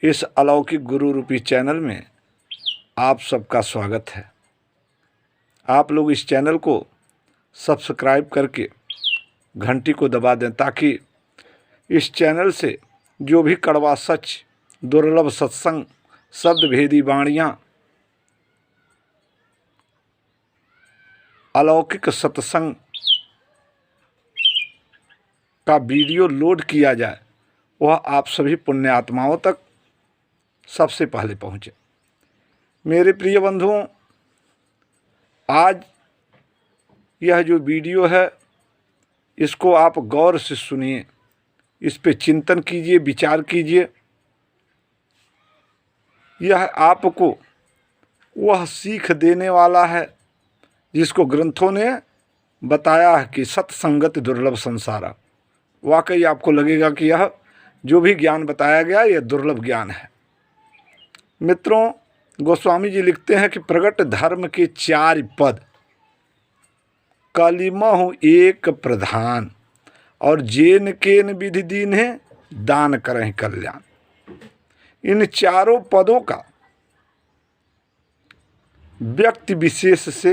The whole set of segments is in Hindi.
इस अलौकिक गुरु रूपी चैनल में आप सबका स्वागत है। आप लोग इस चैनल को सब्सक्राइब करके घंटी को दबा दें ताकि इस चैनल से जो भी कड़वा सच, दुर्लभ सत्संग, शब्द भेदी वाणियाँ, अलौकिक सत्संग का वीडियो लोड किया जाए वह आप सभी पुण्य आत्माओं तक सबसे पहले पहुँचे। मेरे प्रिय बंधुओं, आज यह जो वीडियो है इसको आप गौर से सुनिए, इस पे चिंतन कीजिए, विचार कीजिए। यह आपको वह सीख देने वाला है जिसको ग्रंथों ने बताया है कि सत्संगत दुर्लभ संसारा। वाकई आपको लगेगा कि यह जो भी ज्ञान बताया गया यह दुर्लभ ज्ञान है। मित्रों, गोस्वामी जी लिखते हैं कि प्रगट धर्म के 4 पद, कलिमहु एक प्रधान, और जेन केन विधि दीन है दान करें कल्याण। इन चारों पदों का व्यक्ति विशेष से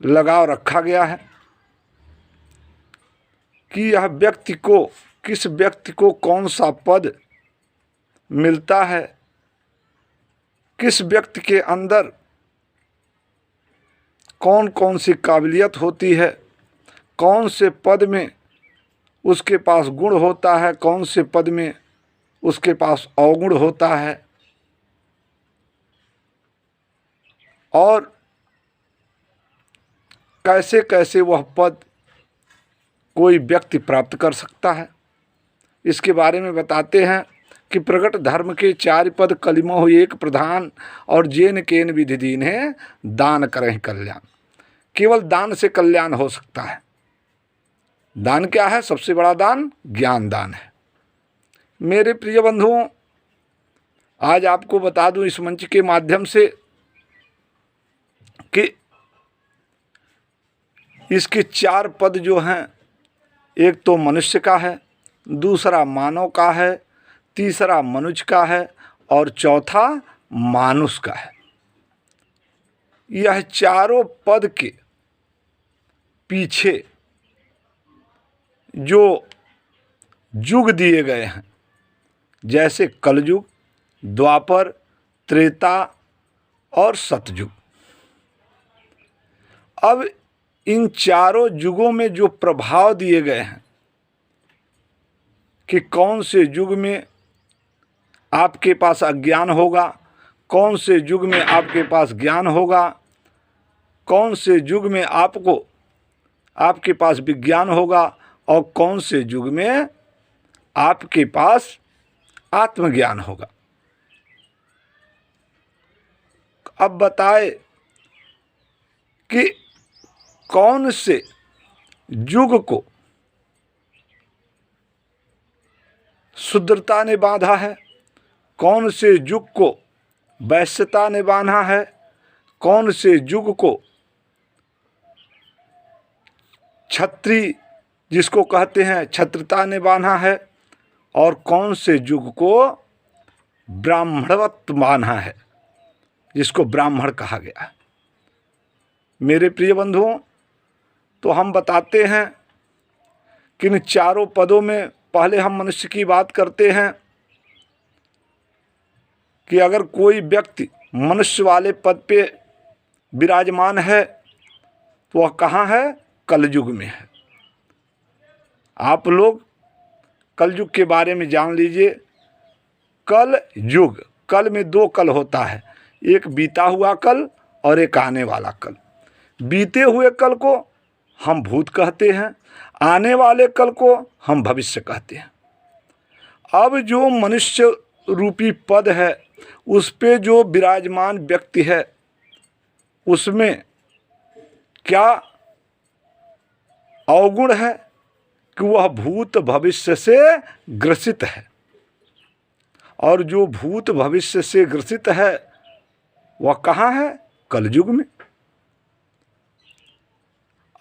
लगाव रखा गया है कि यह व्यक्ति को, किस व्यक्ति को कौन सा पद मिलता है, किस व्यक्ति के अंदर कौन कौन सी काबिलियत होती है, कौन से पद में उसके पास गुण होता है, कौन से पद में उसके पास अवगुण होता है, और कैसे कैसे वह पद कोई व्यक्ति प्राप्त कर सकता है, इसके बारे में बताते हैं कि प्रगट धर्म के 4 पद, कलिमहु एक प्रधान, और जेन केन विधि दीन है दान करें कल्याण। केवल दान से कल्याण हो सकता है। दान क्या है? सबसे बड़ा दान ज्ञान दान है। मेरे प्रिय बंधुओं, आज आपको बता दूं इस मंच के माध्यम से कि इसके 4 पद जो हैं, एक तो मनुष्य का है, दूसरा मानव का है, तीसरा मनुज का है, और चौथा मानुष का है। यह चारों पद के पीछे जो युग दिए गए हैं, जैसे कलयुग, द्वापर, त्रेता और सतयुग, अब इन चारों युगों में जो प्रभाव दिए गए हैं कि कौन से युग में आपके पास अज्ञान होगा, कौन से युग में आपके पास ज्ञान होगा, कौन से युग में आपके पास विज्ञान होगा, और कौन से युग में आपके पास आत्मज्ञान होगा। अब बताए कि कौन से युग को शूद्रता ने बांधा है, कौन से युग को वैश्यता ने बांधा है, कौन से युग को क्षत्रिय जिसको कहते हैं क्षत्रता ने बांधा है, और कौन से युग को ब्राह्मणवत बांधा है, जिसको ब्राह्मण कहा गया है। मेरे प्रिय बंधुओं, तो हम बताते हैं कि इन चारों पदों में पहले हम मनुष्य की बात करते हैं कि अगर कोई व्यक्ति मनुष्य वाले पद पे विराजमान है तो वह कहाँ है? कलयुग में है। आप लोग कलयुग के बारे में जान लीजिए। कल युग, कल में 2 कल होता है, एक बीता हुआ कल और एक आने वाला कल। बीते हुए कल को हम भूत कहते हैं, आने वाले कल को हम भविष्य कहते हैं। अब जो मनुष्य रूपी पद है उस पे जो विराजमान व्यक्ति है उसमें क्या अवगुण है कि वह भूत भविष्य से ग्रसित है, और जो भूत भविष्य से ग्रसित है वह कहाँ है? कलयुग में।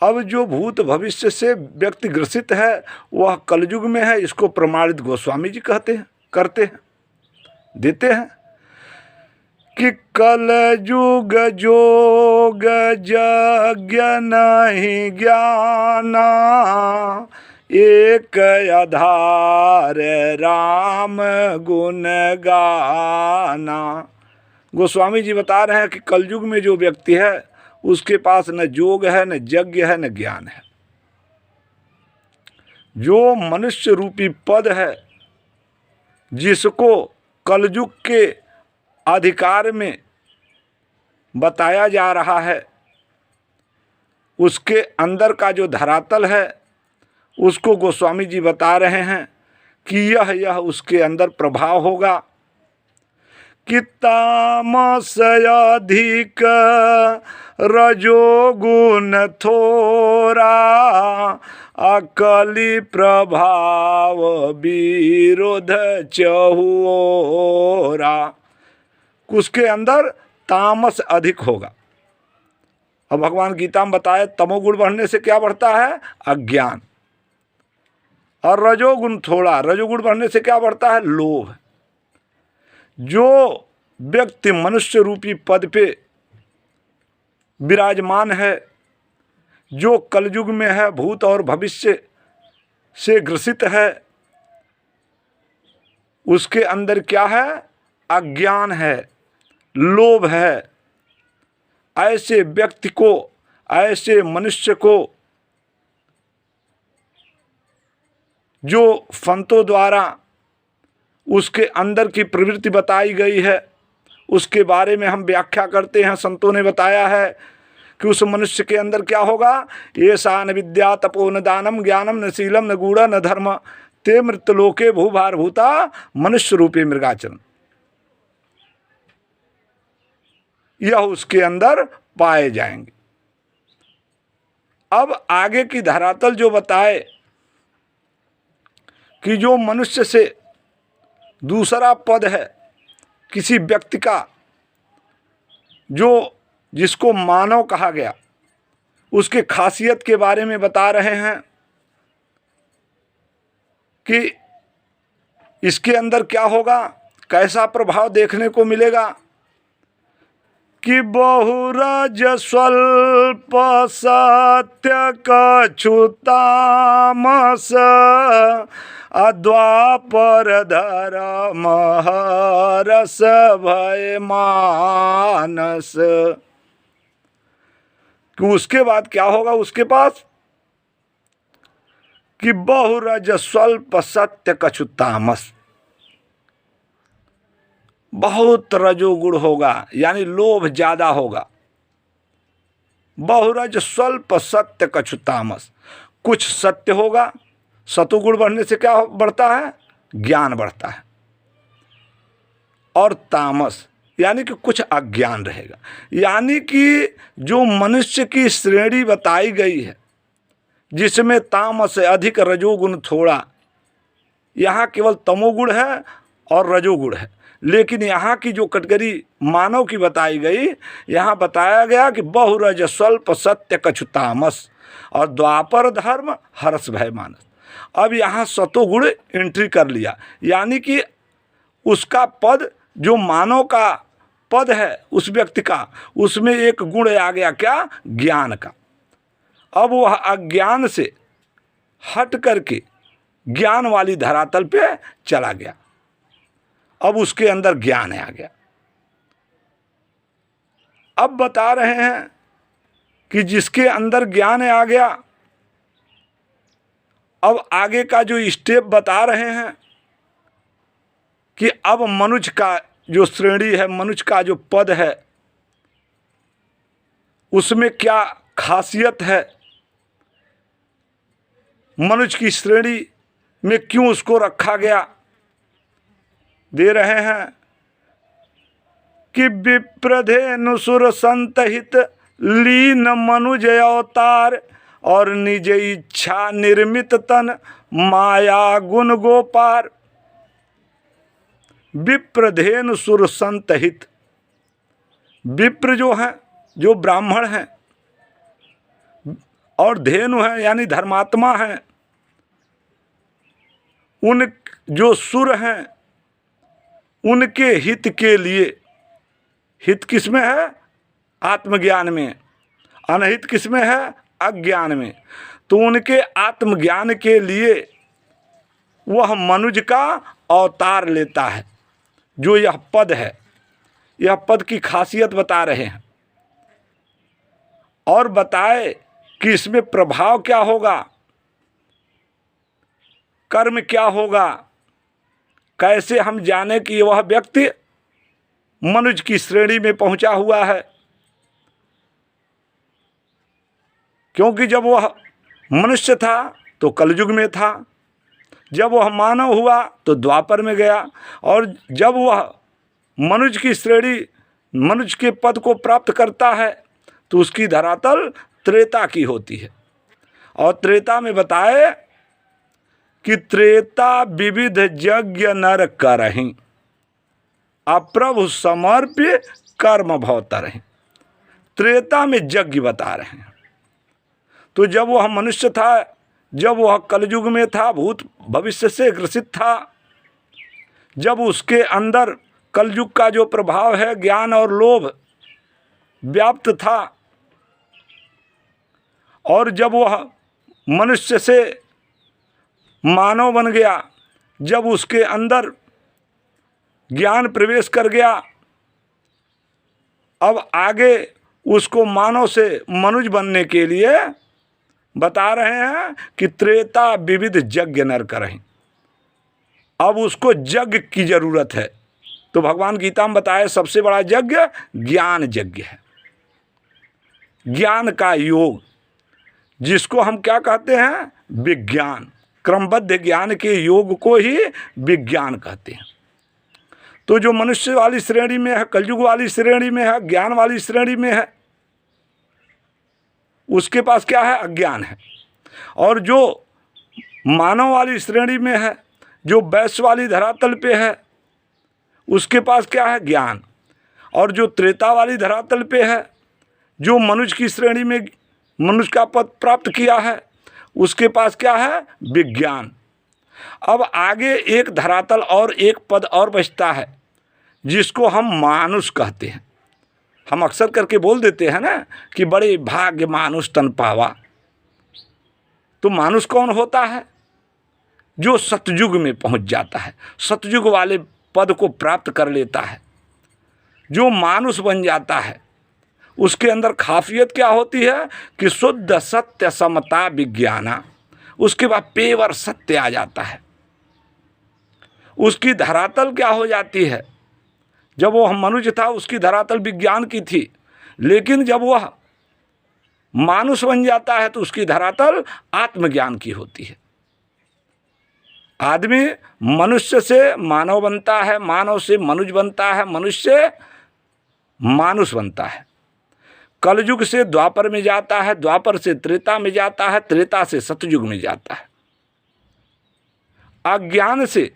अब जो भूत भविष्य से व्यक्ति ग्रसित है वह कलयुग में है, इसको प्रमाणित गोस्वामी जी कहते हैं, करते हैं, देते हैं कि कलयुग जोग यज्ञ नहीं ज्ञाना, एक आधार राम गुण गाना। गोस्वामी जी बता रहे हैं कि कलयुग में जो व्यक्ति है उसके पास न जोग है, न यज्ञ है, न ज्ञान है। जो मनुष्य रूपी पद है जिसको कलयुग के अधिकार में बताया जा रहा है, उसके अंदर का जो धरातल है उसको गोस्वामी जी बता रहे हैं कि यह उसके अंदर प्रभाव होगा कि तामस अधिक रजोगुण थोड़ा, अकली प्रभाव विरोध चहुओरा। उसके अंदर तामस अधिक होगा। अब भगवान गीता में बताए तमोगुण बढ़ने से क्या बढ़ता है? अज्ञान। और रजोगुण थोड़ा, रजोगुण बढ़ने से क्या बढ़ता है? लोभ। जो व्यक्ति मनुष्य रूपी पद पे विराजमान है, जो कलयुग में है, भूत और भविष्य से ग्रसित है, उसके अंदर क्या है? अज्ञान है, लोभ है। ऐसे व्यक्ति को, ऐसे मनुष्य को जो संतों द्वारा उसके अंदर की प्रवृत्ति बताई गई है उसके बारे में हम व्याख्या करते हैं। संतों ने बताया है कि उस मनुष्य के अंदर क्या होगा? येषा न विद्या तपो न दानम ज्ञानम न शीलम न गूढ़ न धर्म ते मृतलोके भूभार भूता मनुष्य रूपे मृगाचरण। यह उसके अंदर पाए जाएंगे। अब आगे की धरातल जो बताए कि जो मनुष्य से दूसरा पद है किसी व्यक्ति का, जो जिसको मानव कहा गया, उसके खासियत के बारे में बता रहे हैं कि इसके अंदर क्या होगा, कैसा प्रभाव देखने को मिलेगा कि बहुरज स्वल्प सत्य कछुतामस अद्वापर धर्म रस भय मानस। कि उसके बाद क्या होगा उसके पास कि बहुरज स्वल्प सत्य कछुतामस, बहुत रजोगुण होगा, यानी लोभ ज्यादा होगा। बहुरज स्वल्प सत्य कछुतामस, कुछ सत्य होगा। सतोगुण बढ़ने से क्या बढ़ता है? ज्ञान बढ़ता है। और तामस यानी कि कुछ अज्ञान रहेगा। यानी कि जो मनुष्य की श्रेणी बताई गई है जिसमें तामस है अधिक, रजोगुण थोड़ा, यहाँ केवल तमोगुण है और रजोगुण है। लेकिन यहाँ की जो कैटेगरी मानव की बताई गई, यहाँ बताया गया कि बहुरज स्वल्प सत्य कछुतामस और द्वापर धर्म हर्ष भय मानस। अब यहाँ सतोगुण एंट्री कर लिया, यानी कि उसका पद जो मानव का पद है उस व्यक्ति का, उसमें एक गुण आ गया, क्या? ज्ञान का। अब वह अज्ञान से हट करके ज्ञान वाली धरातल पे चला गया। अब उसके अंदर ज्ञान आ गया। अब बता रहे हैं कि जिसके अंदर ज्ञान आ गया, अब आगे का जो स्टेप बता रहे हैं कि अब मनुष्य का जो श्रेणी है, मनुष्य का जो पद है, उसमें क्या खासियत है, मनुष्य की श्रेणी में क्यों उसको रखा गया। दे रहे हैं कि विप्रधेनु सुर संतहित लीन मनुज अवतार और निज इच्छा निर्मित तन माया गुण गोपार। विप्रधेनु सुर संतहित, विप्र जो है, जो ब्राह्मण हैं, और धेनु हैं यानी धर्मात्मा हैं, उन जो सुर हैं उनके हित के लिए, हित किसमें है? आत्मज्ञान में। अनहित किसमें है? अज्ञान में। तो उनके आत्मज्ञान के लिए वह मनुज का अवतार लेता है। जो यह पद है, यह पद की खासियत बता रहे हैं और बताए कि इसमें प्रभाव क्या होगा, कर्म क्या होगा, कैसे हम जाने कि वह व्यक्ति मनुज की श्रेणी में पहुंचा हुआ है। क्योंकि जब वह मनुष्य था तो कलयुग में था, जब वह मानव हुआ तो द्वापर में गया, और जब वह मनुज की श्रेणी, मनुज के पद को प्राप्त करता है तो उसकी धरातल त्रेता की होती है। और त्रेता में बताए कि त्रेता विविध यज्ञ नर करहि, अप्रभु समर्प्य कर्म भवतरहि। त्रेता में यज्ञ बता रहे हैं। तो जब वह मनुष्य था, जब वह कलयुग में था, भूत भविष्य से ग्रसित था, जब उसके अंदर कलयुग का जो प्रभाव है ज्ञान और लोभ व्याप्त था, और जब वह मनुष्य से मानव बन गया, जब उसके अंदर ज्ञान प्रवेश कर गया, अब आगे उसको मानव से मनुज बनने के लिए बता रहे हैं कि त्रेता विविध यज्ञ नर करहि। अब उसको यज्ञ की जरूरत है। तो भगवान गीता में बताए सबसे बड़ा यज्ञ ज्ञान यज्ञ है, ज्ञान का योग, जिसको हम क्या कहते हैं? विज्ञान। क्रमबद्ध ज्ञान के योग को ही विज्ञान कहते हैं। तो जो मनुष्य वाली श्रेणी में है, कलयुग वाली श्रेणी में है, ज्ञान वाली श्रेणी में है, उसके पास क्या है? अज्ञान है। और जो मानव वाली श्रेणी में है, जो वैश्य वाली धरातल पे है, उसके पास क्या है? ज्ञान। और जो त्रेता वाली धरातल पे है, जो मनुष्य की श्रेणी में मनुष्य का पद प्राप्त किया है, उसके पास क्या है? विज्ञान। अब आगे एक धरातल और एक पद और बचता है, जिसको हम मानुष कहते हैं। हम अक्सर करके बोल देते हैं ना कि बड़े भाग्य मानुष तन पावा। तो मानुष कौन होता है? जो सतयुग में पहुंच जाता है, सतयुग वाले पद को प्राप्त कर लेता है, जो मानुष बन जाता है। उसके अंदर खासियत क्या होती है कि शुद्ध सत्य समता विज्ञाना, उसके बाद पेवर सत्य आ जाता है। उसकी धरातल क्या हो जाती है? जब वह मनुष्य था उसकी धरातल विज्ञान की थी, लेकिन जब वह मानुष बन जाता है तो उसकी धरातल आत्मज्ञान की होती है। आदमी मनुष्य से मानव बनता है, मानव से मनुष्य बनता है, मनुष्य से मानुष बनता है। कलयुग से द्वापर में जाता है, द्वापर से त्रेता में जाता है, त्रेता से सतयुग में जाता है। अज्ञान से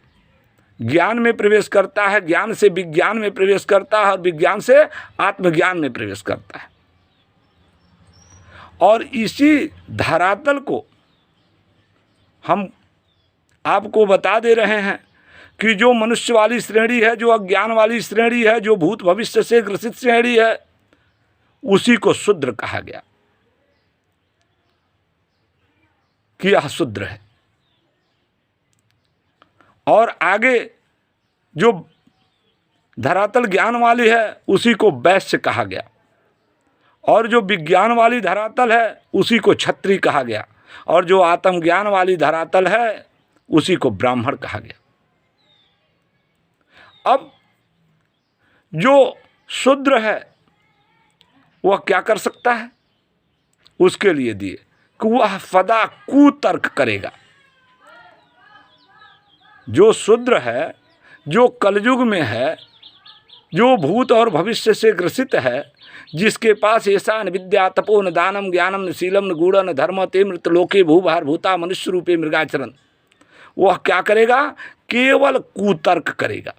ज्ञान में प्रवेश करता है, ज्ञान से विज्ञान में प्रवेश करता है, और विज्ञान से आत्मज्ञान में प्रवेश करता है। और इसी धरातल को हम आपको बता दे रहे हैं कि जो मनुष्य वाली श्रेणी है, जो अज्ञान वाली श्रेणी है, जो भूत भविष्य से ग्रसित श्रेणी है, उसी को शूद्र कहा गया कि यह शूद्र है। और आगे जो धरातल ज्ञान वाली है उसी को वैश्य कहा गया, और जो विज्ञान वाली धरातल है उसी को क्षत्रिय कहा गया, और जो आत्मज्ञान वाली धरातल है उसी को ब्राह्मण कहा गया। अब जो शूद्र है वह क्या कर सकता है? उसके लिए दिए कि वह सदा कुतर्क करेगा। जो शूद्र है, जो कलयुग में है, जो भूत और भविष्य से ग्रसित है, जिसके पास ऐसा न विद्या तपो न दानम ज्ञानम न शीलम न गूढ़ न धर्म ते मृत लोके भूभार भूता मनुष्य रूपे मृगाचरण, वह क्या करेगा? केवल कुतर्क करेगा।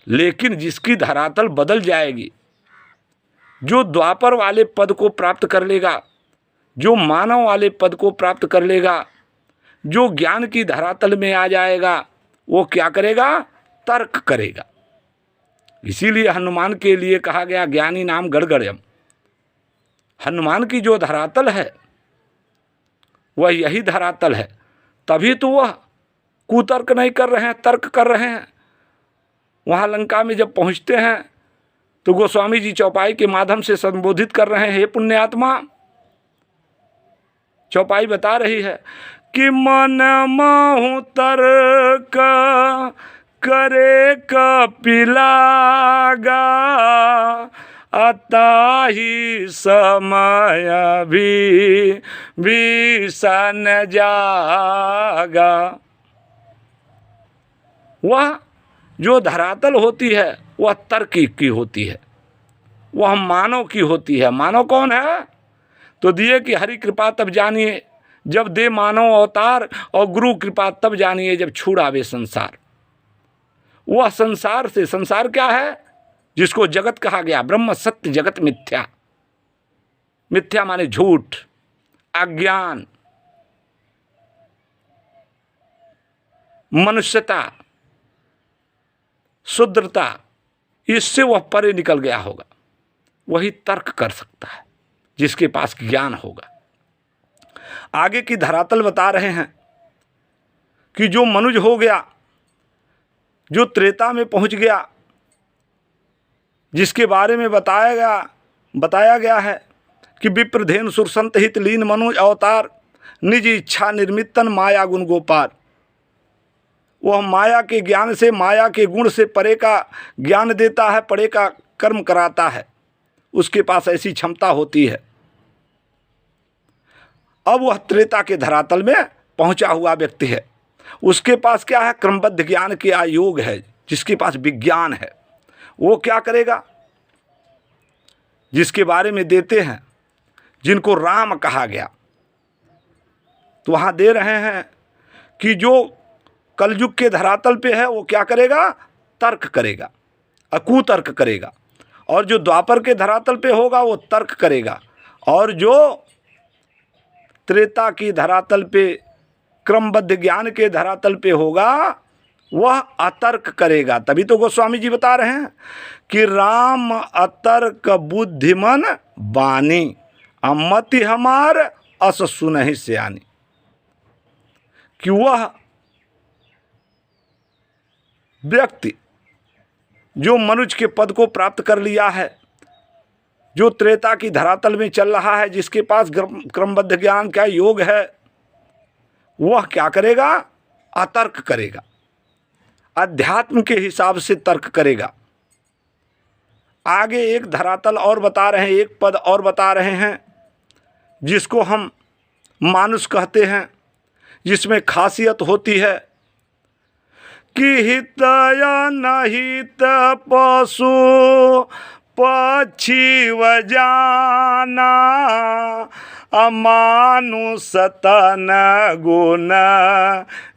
लेकिन जिसकी धरातल बदल जाएगी, जो द्वापर वाले पद को प्राप्त कर लेगा, जो मानव वाले पद को प्राप्त कर लेगा, जो ज्ञान की धरातल में आ जाएगा, वो क्या करेगा? तर्क करेगा। इसीलिए हनुमान के लिए कहा गया ज्ञानी नाम गड़गड़यम। हनुमान की जो धरातल है वह यही धरातल है, तभी तो वह कुतर्क नहीं कर रहे हैं, तर्क कर रहे हैं। वहाँ लंका में जब पहुँचते हैं तो गोस्वामी जी चौपाई के माध्यम से संबोधित कर रहे हैं, हे पुण्यात्मा। चौपाई बता रही है कि मन महु तर्क करे कपिलागा, अताहि समय भी भीषण जागा। वह जो धरातल होती है वह तर्क की होती है, वह मानव की होती है। मानव कौन है? तो दिए कि हरि कृपा तब जानिए जब दे मानव अवतार, और गुरु कृपा तब जानिए जब छुड़ावे संसार। वह संसार से, संसार क्या है? जिसको जगत कहा गया, ब्रह्म सत्य जगत मिथ्या। मिथ्या माने झूठ, अज्ञान, मनुष्यता, शुद्रता, इससे वह परे निकल गया होगा। वही तर्क कर सकता है जिसके पास ज्ञान होगा। आगे की धरातल बता रहे हैं कि जो मनुज हो गया, जो त्रेता में पहुंच गया, जिसके बारे में बताया गया है कि विप्रधेन सुरसंत हित लीन मनुज अवतार, निज इच्छा निर्मितन माया गुण गोपार। वह माया के ज्ञान से, माया के गुण से परे का ज्ञान देता है, परे का कर्म कराता है। उसके पास ऐसी क्षमता होती है। अब वह त्रेता के धरातल में पहुंचा हुआ व्यक्ति है। उसके पास क्या है? क्रमबद्ध ज्ञान के आयोग है। जिसके पास विज्ञान है वो क्या करेगा? जिसके बारे में देते हैं, जिनको राम कहा गया, तो वहाँ दे रहे हैं कि जो कलयुग के धरातल पे है वो क्या करेगा? तर्क करेगा, अकुतर्क करेगा। और जो द्वापर के धरातल पे होगा वो तर्क करेगा, और जो त्रेता की धरातल पे, क्रमबद्ध ज्ञान के धरातल पे होगा, वह अतर्क करेगा। तभी तो गोस्वामी जी बता रहे हैं कि राम अतर्क बुद्धिमन बानी, अमति हमार अस सुनहि सयानी। कि वह व्यक्ति जो मनुष्य के पद को प्राप्त कर लिया है, जो त्रेता की धरातल में चल रहा है, जिसके पास क्रमबद्ध ज्ञान का योग है, वह क्या करेगा? अतर्क करेगा, अध्यात्म के हिसाब से तर्क करेगा। आगे एक धरातल और बता रहे हैं, एक पद और बता रहे हैं, जिसको हम मानुष कहते हैं, जिसमें खासियत होती है कि हितय नहित पशु पक्षी व जाना, अमानुष तन गुण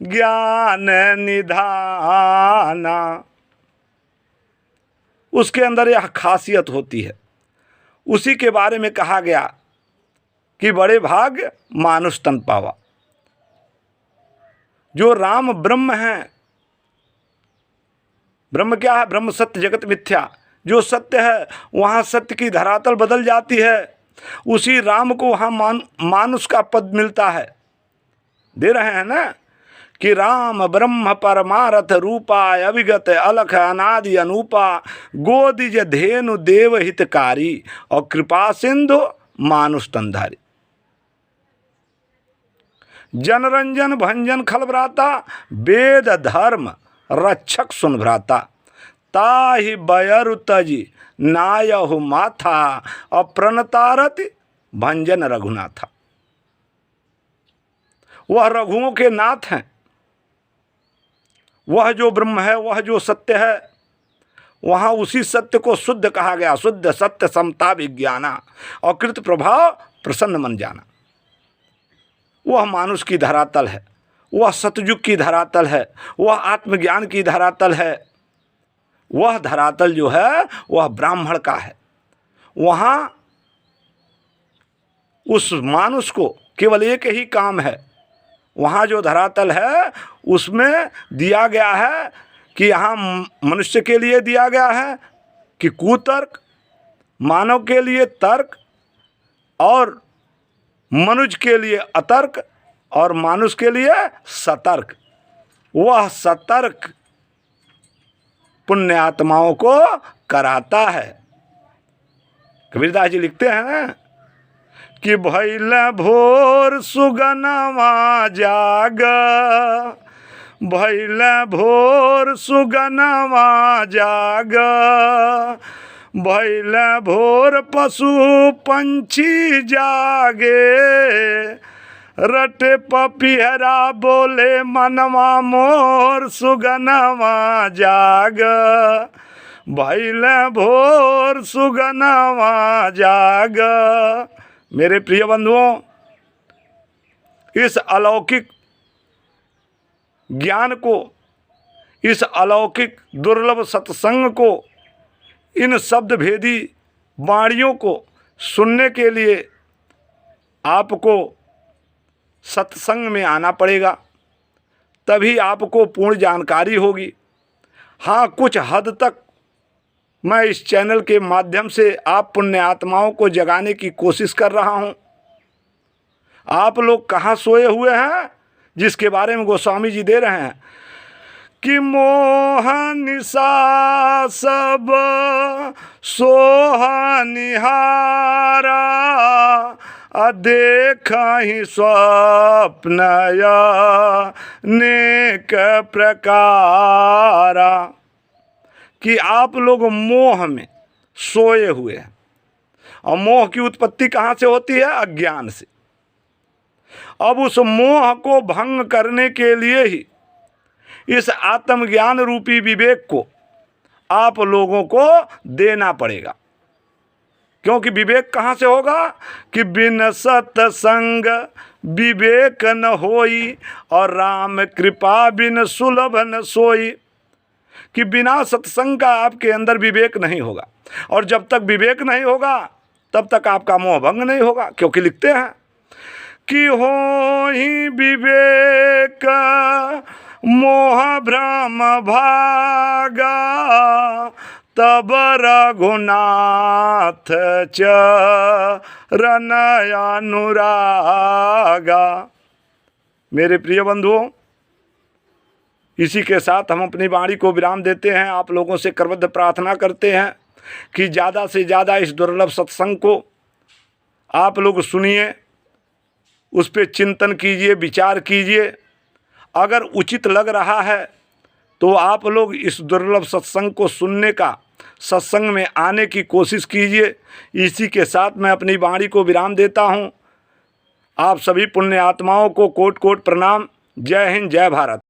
ज्ञान निधाना। उसके अंदर यह खासियत होती है। उसी के बारे में कहा गया कि बड़े भाग मानुष तन पावा। जो राम ब्रह्म हैं, ब्रह्म क्या है? ब्रह्म सत्य जगत मिथ्या। जो सत्य है वहाँ सत्य की धरातल बदल जाती है। उसी राम को वहाँ मानुष का पद मिलता है। दे रहे हैं ना कि राम ब्रह्म परमारथ रूपा, अभिगत अलख अनादि अनूपा, गोदिज धेनु देव हितकारी, और कृपा सिंधु मानुष तंधारी। जनरंजन भंजन खल भ्राता, वेद धर्म रक्षक सुन भ्राता, ताहि बयरु तजी नायहु माथा, अप्रणतारति भंजन रघुनाथा। वह रघुओं के नाथ हैं। वह जो ब्रह्म है, वह जो सत्य है, वहाँ उसी सत्य को शुद्ध कहा गया। शुद्ध सत्य समता विज्ञाना, और कृत प्रभाव प्रसन्न मन जाना। वह मानुष की धरातल है, वह सतयुग की धरातल है, वह आत्मज्ञान की धरातल है। वह धरातल जो है वह ब्राह्मण का है। वहाँ उस मानुष को केवल एक ही काम है, वहाँ जो धरातल है उसमें दिया गया है कि यहाँ मनुष्य के लिए दिया गया है कि कुतर्क, मानव के लिए तर्क, और मनुष्य के लिए अतर्क, और मानुष के लिए सतर्क। वह सतर्क पुण्य आत्माओं को कराता है। कबीरदास जी लिखते हैं ना कि भइल भोर सुगनवा जाग, भइल भोर सुगनवा जाग, भइल भोर पशु पंछी जागे, रटे पपीहरा बोले मनवा मोर सुगनवा जाग, भइल भोर सुगनवा जाग। मेरे प्रिय बंधुओं, इस अलौकिक ज्ञान को, इस अलौकिक दुर्लभ सत्संग को, इन शब्द भेदी वाणियों को सुनने के लिए आपको सत्संग में आना पड़ेगा, तभी आपको पूर्ण जानकारी होगी। हाँ, कुछ हद तक मैं इस चैनल के माध्यम से आप पुण्य आत्माओं को जगाने की कोशिश कर रहा हूँ। आप लोग कहाँ सोए हुए हैं, जिसके बारे में गोस्वामी जी दे रहे हैं कि मोह निशा सब सोहा निहारा, देखहि स्वप्न नेक प्रकारा। कि आप लोग मोह में सोए हुए हैं, और मोह की उत्पत्ति कहाँ से होती है? अज्ञान से। अब उस मोह को भंग करने के लिए ही इस आत्मज्ञान रूपी विवेक को आप लोगों को देना पड़ेगा। क्योंकि विवेक कहाँ से होगा कि बिन सत्संग विवेक न होई, और राम कृपा बिन सुलभ न सोई। कि बिना सत्संग का आपके अंदर विवेक नहीं होगा, और जब तक विवेक नहीं होगा तब तक आपका मोह भंग नहीं होगा। क्योंकि लिखते हैं कि हो ही विवेक मोह भ्रम भागा, तब रघुनाथ चरण अनुरागा। मेरे प्रिय बंधुओं, इसी के साथ हम अपनी वाणी को विराम देते हैं। आप लोगों से करबद्ध प्रार्थना करते हैं कि ज़्यादा से ज़्यादा इस दुर्लभ सत्संग को आप लोग सुनिए, उस पर चिंतन कीजिए, विचार कीजिए। अगर उचित लग रहा है तो आप लोग इस दुर्लभ सत्संग को सुनने का, सत्संग में आने की कोशिश कीजिए। इसी के साथ मैं अपनी वाणी को विराम देता हूँ। आप सभी पुण्य आत्माओं को कोटि कोटि प्रणाम। जय हिंद, जय भारत।